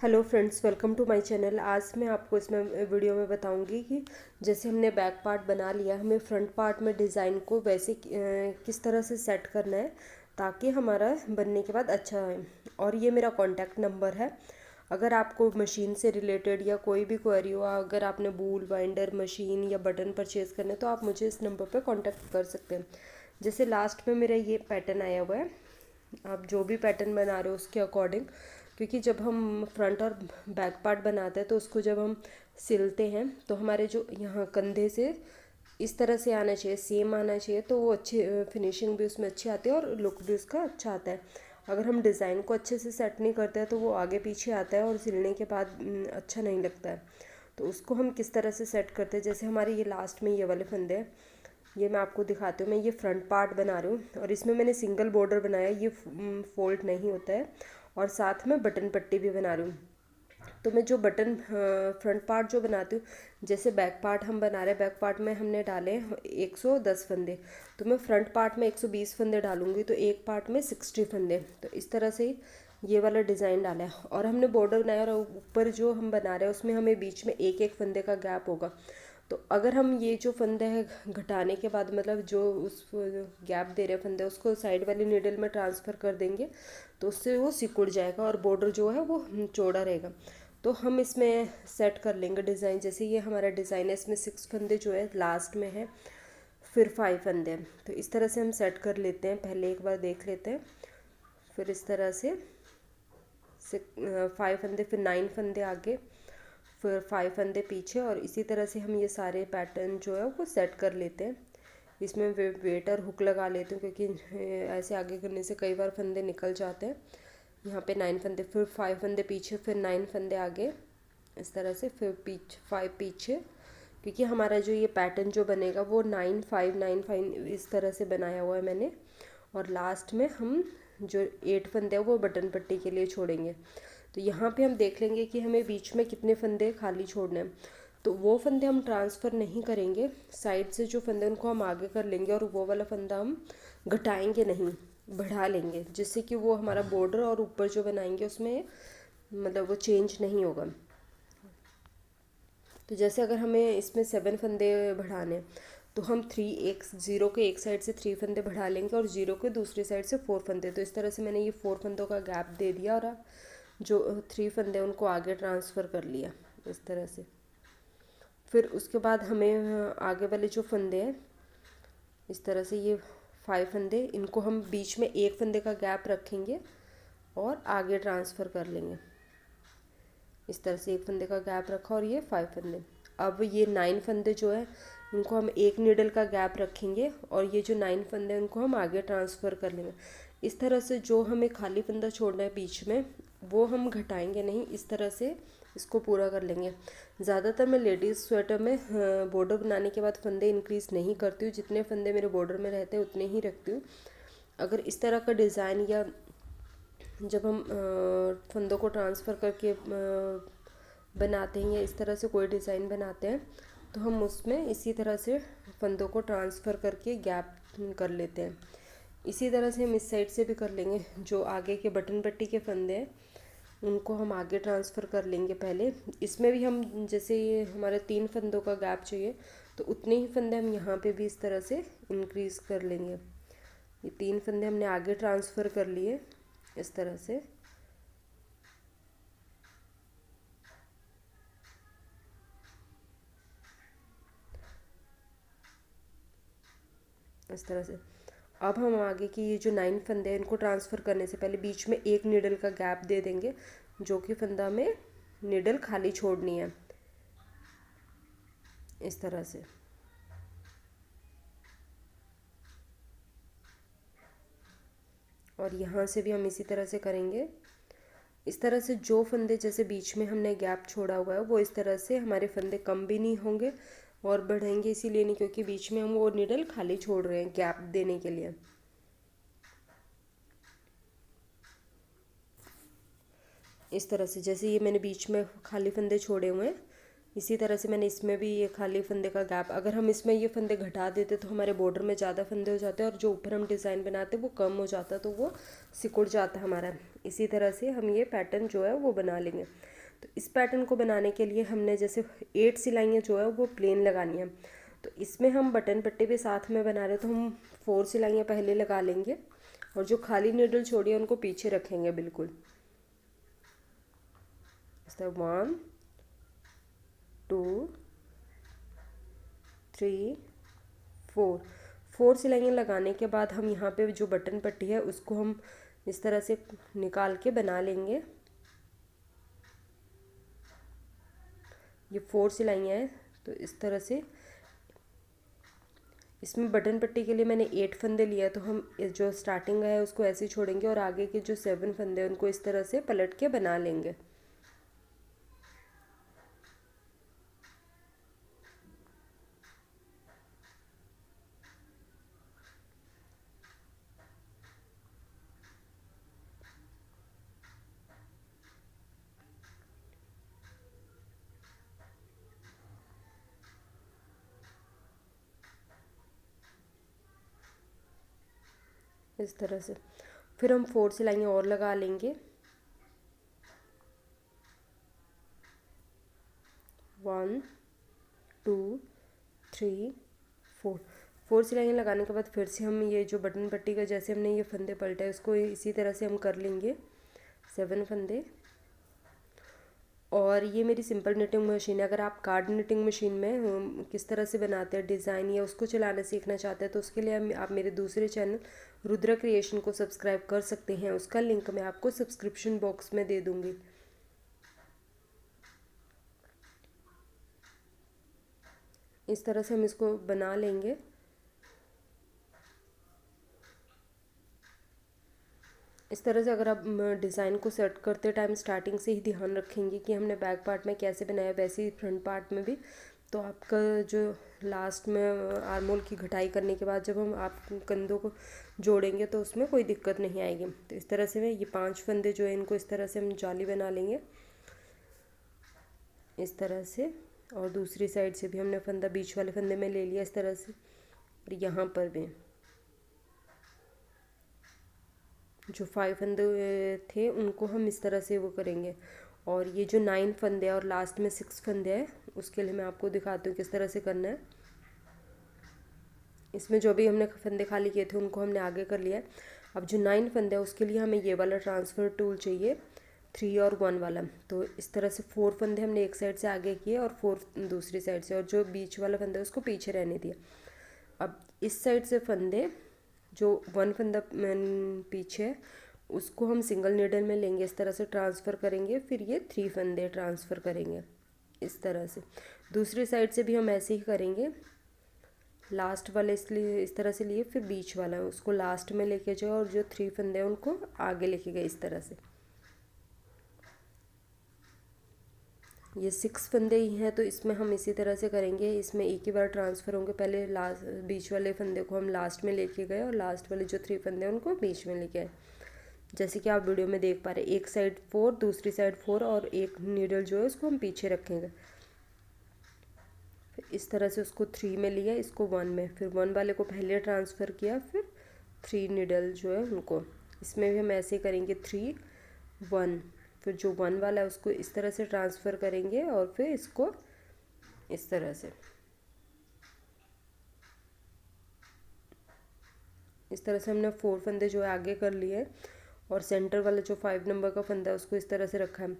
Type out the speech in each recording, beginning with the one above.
Hello friends, welcome to my channel. आज मैं आपको इसमें वीडियो में बताऊंगी कि जैसे हमने बैक पार्ट बना लिया, हमें फ्रंट पार्ट में डिज़ाइन को वैसे किस तरह से सेट करना है ताकि हमारा बनने के बाद अच्छा है। और ये मेरा कॉन्टैक्ट नंबर है। अगर आपको मशीन से रिलेटेड या कोई भी क्वेरी हो, अगर आपने बूल बाइंडर मशीन या बटन परचेज़ करने, तो आप मुझे इस नंबर पर कॉन्टैक्ट कर सकते हैं। जैसे लास्ट में मेरा ये पैटर्न आया हुआ है, आप जो भी पैटर्न बना रहे हो उसके अकॉर्डिंग, क्योंकि जब हम फ्रंट और बैक पार्ट बनाते हैं तो उसको जब हम सिलते हैं तो हमारे जो यहाँ कंधे से इस तरह से आना चाहिए, सेम आना चाहिए, तो वो अच्छी फिनिशिंग भी उसमें अच्छी आती है और लुक भी उसका अच्छा आता है। अगर हम डिज़ाइन को अच्छे से सेट नहीं करते हैं तो वो आगे पीछे आता है और सिलने के बाद अच्छा नहीं लगता है। तो उसको हम किस तरह से सेट करते हैं, जैसे हमारे ये लास्ट में ये वाले फंदे हैं, ये मैं आपको दिखाती हूँ। मैं ये फ्रंट पार्ट बना रही हूँ और इसमें मैंने सिंगल बॉर्डर बनाया, ये फोल्ड नहीं होता है, और साथ में बटन पट्टी भी बना रही हूँ। तो मैं जो बटन फ्रंट पार्ट जो बनाती हूँ, जैसे बैक पार्ट हम बना रहे हैं, बैक पार्ट में हमने डाले 110 फंदे, तो मैं फ्रंट पार्ट में 120 फंदे डालूंगी, तो एक पार्ट में 60 फंदे। तो इस तरह से ये वाला डिज़ाइन डाला है और हमने बॉर्डर बनाया, और ऊपर जो हम बना रहे हैं उसमें हमें बीच में एक एक फंदे का गैप होगा। तो अगर हम ये जो फंदे हैं घटाने के बाद, मतलब जो उस गैप दे रहे फंदे, उसको साइड वाली नीडल में ट्रांसफ़र कर देंगे तो उससे वो सिकुड़ जाएगा और बॉर्डर जो है वो चौड़ा रहेगा। तो हम इसमें सेट कर लेंगे डिज़ाइन। जैसे ये हमारा डिज़ाइन है, इसमें 6 फंदे जो है लास्ट में है, फिर 5 फंदे हैं। तो इस तरह से हम सेट कर लेते हैं, पहले एक बार देख लेते हैं। फिर इस तरह से 5 फंदे, फिर 9 फंदे आगे, फिर 5 फंदे पीछे, और इसी तरह से हम ये सारे पैटर्न जो है वो सेट कर लेते हैं। इसमें वेट और हुक लगा लेती हूँ, क्योंकि ऐसे आगे करने से कई बार फंदे निकल जाते हैं। यहाँ पे 9 फंदे, फिर 5 फंदे पीछे, फिर 9 फंदे आगे, इस तरह से, फिर 5 पीछे, क्योंकि हमारा जो ये पैटर्न जो बनेगा वो 9 5 9 5 इस तरह से बनाया हुआ है मैंने। और लास्ट में हम जो 8 फंदे हैं वो बटन पट्टी के लिए छोड़ेंगे। तो यहाँ पे हम देख लेंगे कि हमें बीच में कितने फंदे खाली छोड़ने हैं। तो वो फंदे हम ट्रांसफ़र नहीं करेंगे, साइड से जो फंदे उनको हम आगे कर लेंगे, और वो वाला फंदा हम घटाएंगे नहीं, बढ़ा लेंगे, जिससे कि वो हमारा बॉर्डर और ऊपर जो बनाएंगे उसमें मतलब वो चेंज नहीं होगा। तो जैसे अगर हमें इसमें 7 फंदे बढ़ाने हैं, तो हम 3 एक ज़ीरो के एक साइड से 3 फंदे बढ़ा लेंगे और ज़ीरो के दूसरी साइड से 4 फंदे। तो इस तरह से मैंने ये 4 फंदों का गैप दे दिया और जो 3 फंदे उनको आगे ट्रांसफ़र कर लिया इस तरह से। फिर उसके बाद हमें आगे वाले जो फंदे हैं, इस तरह से ये 5 फंदे, इनको हम बीच में एक फंदे का गैप रखेंगे और आगे ट्रांसफ़र कर लेंगे। इस तरह से एक फंदे का गैप रखा और ये 5 फंदे। अब ये 9 फंदे जो है इनको हम एक नीडल का गैप रखेंगे और ये जो 9 फंदे हैं उनको हम आगे ट्रांसफ़र कर लेंगे। इस तरह से जो हमें खाली फंदा छोड़ना है बीच में, वो हम घटाएंगे नहीं, इस तरह से इसको पूरा कर लेंगे। ज़्यादातर मैं लेडीज़ स्वेटर में बॉर्डर बनाने के बाद फंदे इंक्रीज़ नहीं करती हूँ, जितने फंदे मेरे बॉर्डर में रहते हैं उतने ही रखती हूँ। अगर इस तरह का डिज़ाइन, या जब हम फंदों को ट्रांसफ़र करके बनाते हैं, या इस तरह से कोई डिज़ाइन बनाते हैं, तो हम उसमें इसी तरह से फंदों को ट्रांसफ़र करके गैप कर लेते हैं। इसी तरह से हम इस साइड से भी कर लेंगे। जो आगे के बटन पट्टी के फंदे हैं उनको हम आगे ट्रांसफ़र कर लेंगे पहले। इसमें भी हम, जैसे ये हमारे 3 फंदों का गैप चाहिए, तो उतने ही फंदे हम यहाँ पे भी इस तरह से इंक्रीज़ कर लेंगे। ये 3 फंदे हमने आगे ट्रांसफ़र कर लिए इस तरह से। इस तरह से अब हम आगे की ये जो 9 फंदे हैं इनको ट्रांसफ़र करने से पहले बीच में एक नीडल का गैप दे देंगे, जो कि फंदा में नीडल खाली छोड़नी है इस तरह से। और यहाँ से भी हम इसी तरह से करेंगे। इस तरह से जो फंदे जैसे बीच में हमने गैप छोड़ा हुआ है, वो इस तरह से हमारे फंदे कम भी नहीं होंगे और बढ़ेंगे इसीलिए नहीं, क्योंकि बीच में हम वो नीडल खाली छोड़ रहे हैं गैप देने के लिए। इस तरह से, जैसे ये मैंने बीच में खाली फंदे छोड़े हुए हैं, इसी तरह से मैंने इसमें भी ये खाली फंदे का गैप, अगर हम इसमें ये फंदे घटा देते तो हमारे बॉर्डर में ज़्यादा फंदे हो जाते हैं और जो ऊपर हम डिज़ाइन बनाते वो कम हो जाता, तो वो सिकुड़ जाता हमारा। इसी तरह से हम ये पैटर्न जो है वो बना लेंगे। तो इस पैटर्न को बनाने के लिए हमने जैसे 8 सिलाइयाँ जो है वो प्लेन लगानी है। तो इसमें हम बटन पट्टी भी साथ में बना रहे, तो हम 4 सिलाइयाँ पहले लगा लेंगे और जो खाली नीडल छोड़ी है उनको पीछे रखेंगे बिल्कुल। इस तरह 1 2 3 4 सिलाइयाँ लगाने के बाद हम यहाँ पे जो बटन पट्टी है उसको हम इस तरह से निकाल के बना लेंगे। ये 4 सिलाइयाँ हैं, तो इस तरह से इसमें बटन पट्टी के लिए मैंने 8 फंदे लिए, तो हम जो स्टार्टिंग है उसको ऐसे ही छोड़ेंगे और आगे के जो 7 फंदे हैं उनको इस तरह से पलट के बना लेंगे। इस तरह से फिर हम 4 सिलाइयाँ और लगा लेंगे। 1 2 3 4 सिलाइयाँ लगाने के बाद फिर से हम ये जो बटन पट्टी का जैसे हमने ये फंदे पलटे उसको इसी तरह से हम कर लेंगे 7 फंदे। और ये मेरी सिंपल निटिंग मशीन है। अगर आप कार्ड निटिंग मशीन में किस तरह से बनाते हैं डिज़ाइन या उसको चलाना सीखना चाहते हैं तो उसके लिए आप मेरे दूसरे चैनल रुद्रा क्रिएशन को सब्सक्राइब कर सकते हैं। उसका लिंक मैं आपको सब्सक्रिप्शन बॉक्स में दे दूँगी। इस तरह से हम इसको बना लेंगे। इस तरह से अगर आप डिज़ाइन को सेट करते टाइम स्टार्टिंग से ही ध्यान रखेंगे कि हमने बैक पार्ट में कैसे बनाया, वैसे ही फ्रंट पार्ट में भी, तो आपका जो लास्ट में आर्म होल की घटाई करने के बाद जब हम आप कंधों को जोड़ेंगे तो उसमें कोई दिक्कत नहीं आएगी। तो इस तरह से मैं ये 5 फंदे जो है इनको इस तरह से हम जाली बना लेंगे इस तरह से। और दूसरी साइड से भी हमने फंदा बीच वाले फंदे में ले लिया इस तरह से, और यहाँ पर भी जो 5 फंदे थे उनको हम इस तरह से वो करेंगे। और ये जो 9 फंदे और लास्ट में 6 फंदे हैं उसके लिए मैं आपको दिखाती हूँ किस तरह से करना है। इसमें जो भी हमने फंदे खाली किए थे उनको हमने आगे कर लिया है। अब जो 9 फंदे है उसके लिए हमें ये वाला ट्रांसफ़र टूल चाहिए, 3 और 1 वाला। तो इस तरह से 4 फंदे हमने एक साइड से आगे किए और 4 दूसरी साइड से, और जो बीच वाला फंदा है उसको पीछे रहने दिया। अब इस साइड से फंदे जो 1 फंदा पीछे है उसको हम सिंगल नीडल में लेंगे, इस तरह से ट्रांसफ़र करेंगे, फिर ये 3 फंदे ट्रांसफ़र करेंगे इस तरह से। दूसरी साइड से भी हम ऐसे ही करेंगे। लास्ट वाले इसलिए इस तरह से लिए, फिर बीच वाला उसको लास्ट में लेके जाओ और जो 3 फंदे हैं उनको आगे लेके गए इस तरह से। ये 6 फंदे ही हैं तो इसमें हम इसी तरह से करेंगे। इसमें एक ही बार ट्रांसफ़र होंगे, पहले लास्ट बीच वाले फंदे को हम लास्ट में लेके गए और लास्ट वाले जो 3 फंदे हैं उनको बीच में लेके आए। जैसे कि आप वीडियो में देख पा रहे हैं, एक साइड 4 दूसरी साइड 4 और एक नीडल जो है उसको हम पीछे रखेंगे। फिर इस तरह से उसको 3 में लिया, इसको 1 में, फिर 1 वाले को पहले ट्रांसफ़र किया, फिर 3 नीडल जो है उनको। इसमें भी हम ऐसे करेंगे 3 1, फिर जो 1 वाला है उसको इस तरह से ट्रांसफ़र करेंगे और फिर इसको इस तरह से। इस तरह से हमने 4 फंदे जो है आगे कर लिए और सेंटर वाला जो 5 नंबर का फंदा है उसको इस तरह से रखा है।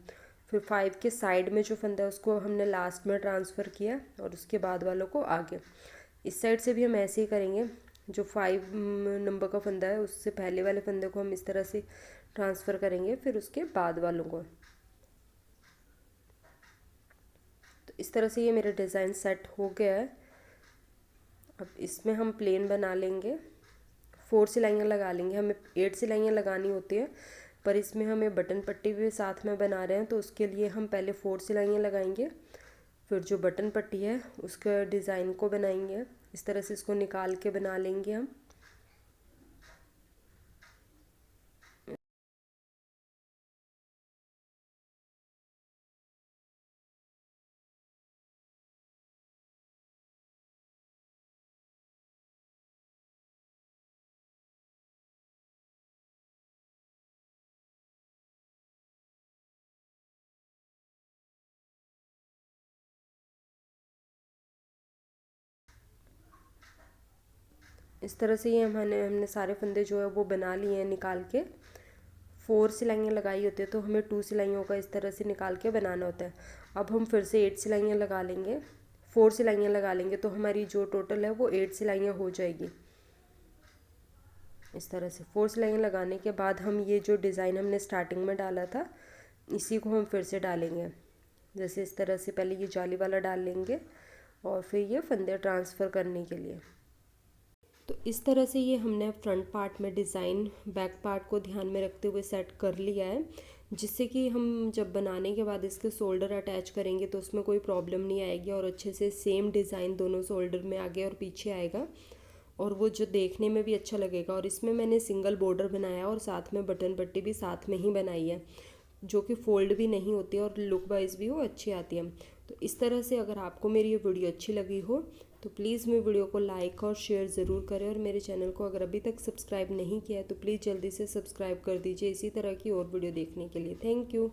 फिर 5 के साइड में जो फंदा है उसको हमने लास्ट में ट्रांसफ़र किया और उसके बाद वालों को आगे। इस साइड से भी हम ऐसे ही करेंगे। जो 5 नंबर का फंदा है उससे पहले वाले फंदे को हम इस तरह से ट्रांसफ़र करेंगे, फिर उसके बाद वालों को। तो इस तरह से ये मेरा डिज़ाइन सेट हो गया है। अब इसमें हम प्लेन बना लेंगे, 4 सिलाइयाँ लगा लेंगे। हमें 8 सिलाइयाँ लगानी होती है, पर इसमें हमें बटन पट्टी भी साथ में बना रहे हैं तो उसके लिए हम पहले 4 सिलाइयाँ लगाएंगे, फिर जो बटन पट्टी है उसका डिज़ाइन को बनाएंगे। इस तरह से इसको निकाल के बना लेंगे हम। इस तरह से ये हमने सारे फंदे जो है वो बना लिए हैं निकाल के। 4 सिलाइयाँ लगाई होती है तो हमें 2 सिलाइयों का इस तरह से निकाल के बनाना होता है। अब हम फिर से 8 सिलाइयाँ लगा लेंगे, 4 सिलाइयाँ लगा लेंगे तो हमारी जो टोटल है वो 8 सिलाइयाँ हो जाएगी। इस तरह से 4 सिलाइयाँ लगाने के बाद हम ये जो डिज़ाइन हमने स्टार्टिंग में डाला था इसी को हम फिर से डालेंगे। जैसे इस तरह से पहले ये जाली वाला डाल लेंगे और फिर ये फंदे ट्रांसफ़र करने के लिए। तो इस तरह से ये हमने फ्रंट पार्ट में डिज़ाइन बैक पार्ट को ध्यान में रखते हुए सेट कर लिया है, जिससे कि हम जब बनाने के बाद इसके शोल्डर अटैच करेंगे तो उसमें कोई प्रॉब्लम नहीं आएगी और अच्छे से सेम डिज़ाइन दोनों शोल्डर में आगे और पीछे आएगा और वो जो देखने में भी अच्छा लगेगा। और इसमें मैंने सिंगल बॉर्डर बनाया और साथ में बटन पट्टी भी साथ में ही बनाई है, जो कि फ़ोल्ड भी नहीं होती और लुक वाइज भी वो अच्छी आती है। तो इस तरह से अगर आपको मेरी ये वीडियो अच्छी लगी हो तो प्लीज़ मेरी वीडियो को लाइक और शेयर ज़रूर करें, और मेरे चैनल को अगर अभी तक सब्सक्राइब नहीं किया है तो प्लीज़ जल्दी से सब्सक्राइब कर दीजिए इसी तरह की और वीडियो देखने के लिए। Thank you.